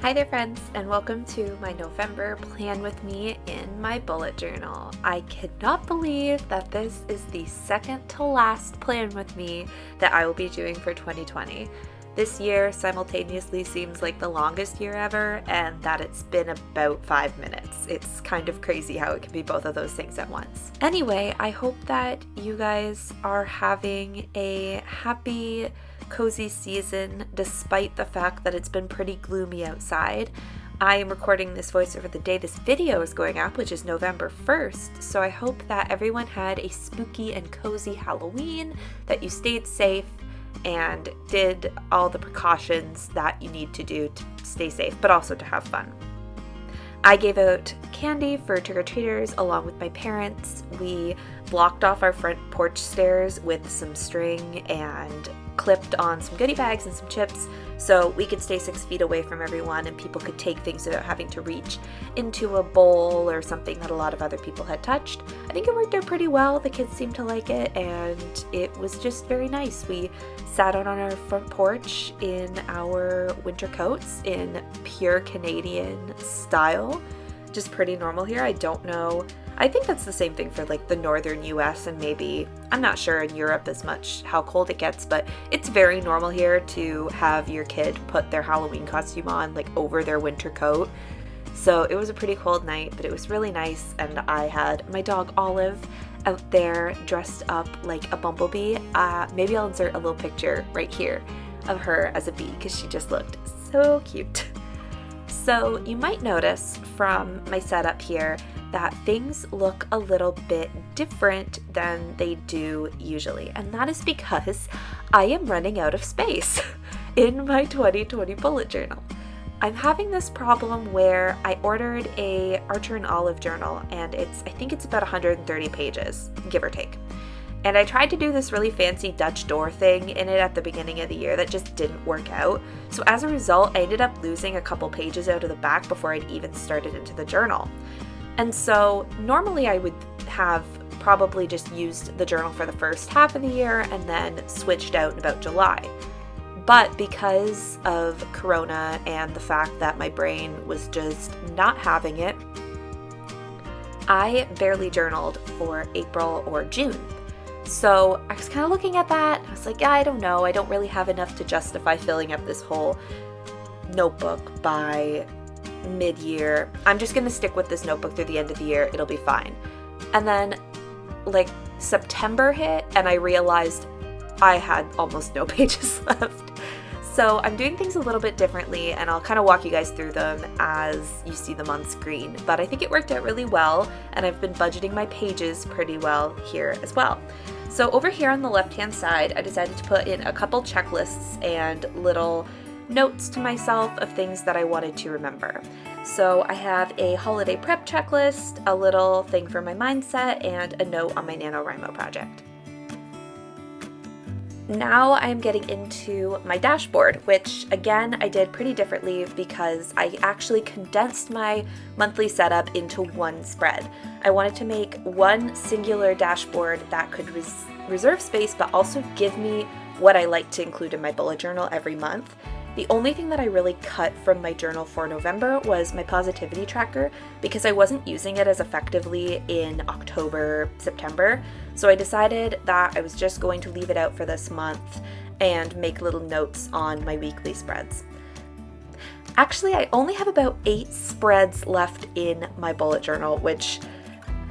Hi there friends, and welcome to my November plan with me in my bullet journal. I cannot believe that this is the second to last plan with me that I will be doing for 2020. This year simultaneously seems like the longest year ever, and that it's been about 5 minutes. It's kind of crazy how it can be both of those things at once. Anyway, I hope that you guys are having a happy, cozy season despite the fact that it's been pretty gloomy outside. I am recording this voiceover the day this video is going up, which is November 1st, so I hope that everyone had a spooky and cozy Halloween, that you stayed safe, and did all the precautions that you need to do to stay safe, but also to have fun. I gave out candy for trick-or-treaters along with my parents. We blocked off our front porch stairs with some string and clipped on some goodie bags and some chips so we could stay 6 feet away from everyone and people could take things without having to reach into a bowl or something that a lot of other people had touched. I think it worked out pretty well. The kids seemed to like it and it was just very nice. We sat out on our front porch in our winter coats in pure Canadian style. Just pretty normal here. I don't know. I think that's the same thing for like the northern US and maybe, I'm not sure in Europe as much how cold it gets, but it's very normal here to have your kid put their Halloween costume on like over their winter coat. So it was a pretty cold night, but it was really nice, and I had my dog Olive out there dressed up like a bumblebee. Maybe I'll insert a little picture right here of her as a bee because she just looked so cute. So you might notice from my setup here that things look a little bit different than they do usually, and that is because I am running out of space in my 2020 bullet journal. I'm having this problem where I ordered a Archer and Olive journal, and I think it's about 130 pages, give or take. And I tried to do this really fancy Dutch door thing in it at the beginning of the year that just didn't work out. So as a result, I ended up losing a couple pages out of the back before I'd even started into the journal. And so normally I would have probably just used the journal for the first half of the year and then switched out in about July. But because of Corona and the fact that my brain was just not having it, I barely journaled for April or June. So I was kind of looking at that. I was like, yeah, I don't know. I don't really have enough to justify filling up this whole notebook by mid-year. I'm just going to stick with this notebook through the end of the year. It'll be fine. And then like September hit and I realized I had almost no pages left. So I'm doing things a little bit differently, and I'll kind of walk you guys through them as you see them on screen. But I think it worked out really well, and I've been budgeting my pages pretty well here as well. So over here on the left-hand side, I decided to put in a couple checklists and little notes to myself of things that I wanted to remember. So I have a holiday prep checklist, a little thing for my mindset, and a note on my NaNoWriMo project. Now I'm getting into my dashboard, which again I did pretty differently because I actually condensed my monthly setup into one spread. I wanted to make one singular dashboard that could reserve space but also give me what I like to include in my bullet journal every month. The only thing that I really cut from my journal for November was my positivity tracker because I wasn't using it as effectively in October, September. So I decided that I was just going to leave it out for this month and make little notes on my weekly spreads. Actually, I only have about 8 spreads left in my bullet journal, which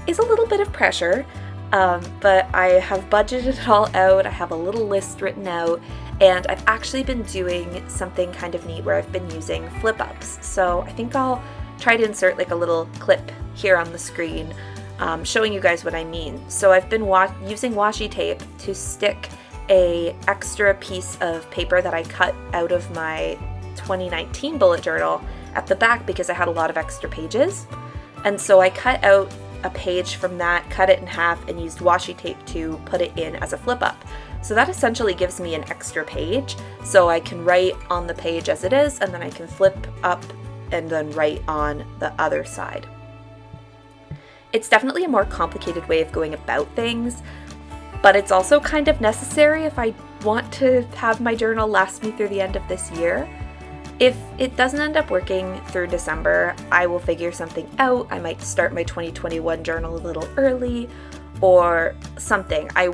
is a little bit of pressure, but I have budgeted it all out. I have a little list written out. And I've actually been doing something kind of neat where I've been using flip ups. So I think I'll try to insert like a little clip here on the screen showing you guys what I mean. So I've been using washi tape to stick a extra piece of paper that I cut out of my 2019 bullet journal at the back because I had a lot of extra pages. And so I cut out a page from that, cut it in half, and used washi tape to put it in as a flip up. So that essentially gives me an extra page, so I can write on the page as it is, and then I can flip up and then write on the other side. It's definitely a more complicated way of going about things, but it's also kind of necessary if I want to have my journal last me through the end of this year. If it doesn't end up working through December, I will figure something out. I might start my 2021 journal a little early or something. I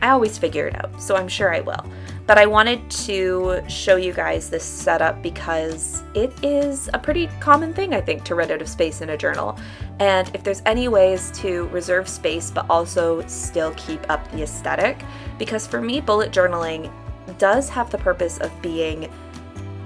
always figure it out, so I'm sure I will. But I wanted to show you guys this setup because it is a pretty common thing, I think, to run out of space in a journal. And if there's any ways to reserve space but also still keep up the aesthetic, because for me, bullet journaling does have the purpose of being,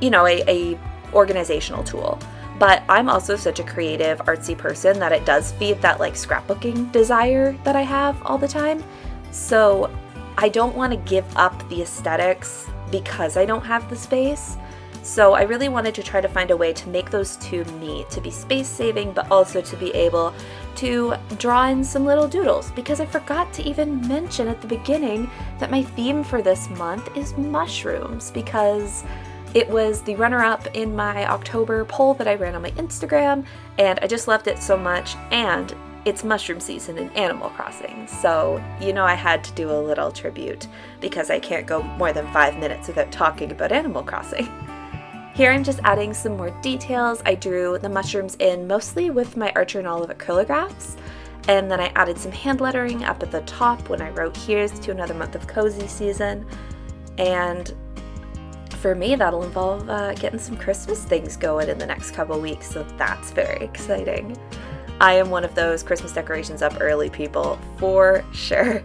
you know, a organizational tool. But I'm also such a creative, artsy person that it does feed that like scrapbooking desire that I have all the time. So I don't want to give up the aesthetics because I don't have the space. So I really wanted to try to find a way to make those two meet, to be space saving, but also to be able to draw in some little doodles, because I forgot to even mention at the beginning that my theme for this month is mushrooms, because it was the runner-up in my October poll that I ran on my Instagram, and I just loved it so much, and it's mushroom season in Animal Crossing, so you know I had to do a little tribute because I can't go more than 5 minutes without talking about Animal Crossing. Here I'm just adding some more details. I drew the mushrooms in mostly with my Archer and Olive acrylographs, and then I added some hand lettering up at the top when I wrote "Here's to another month of cozy season." And for me, that'll involve getting some Christmas things going in the next couple weeks, so that's very exciting. I am one of those Christmas decorations up early people, for sure.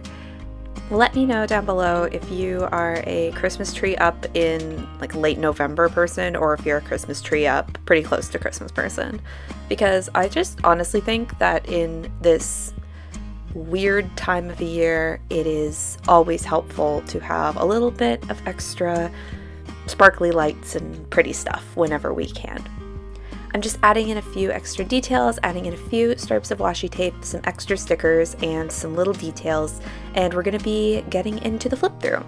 Let me know down below if you are a Christmas tree up in like late November person, or if you're a Christmas tree up pretty close to Christmas person. Because I just honestly think that in this weird time of the year, it is always helpful to have a little bit of extra sparkly lights and pretty stuff whenever we can. I'm just adding in a few extra details, adding in a few stripes of washi tape, some extra stickers, and some little details, and we're going to be getting into the flip through.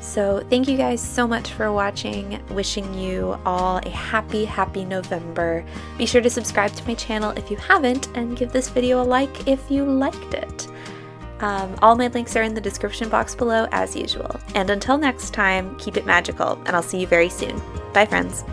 So thank you guys so much for watching. Wishing you all a happy November. Be sure to subscribe to my channel if you haven't, and give this video a like if you liked it. All my links are in the description box below as usual. And until next time, keep it magical, and I'll see you very soon. Bye, friends.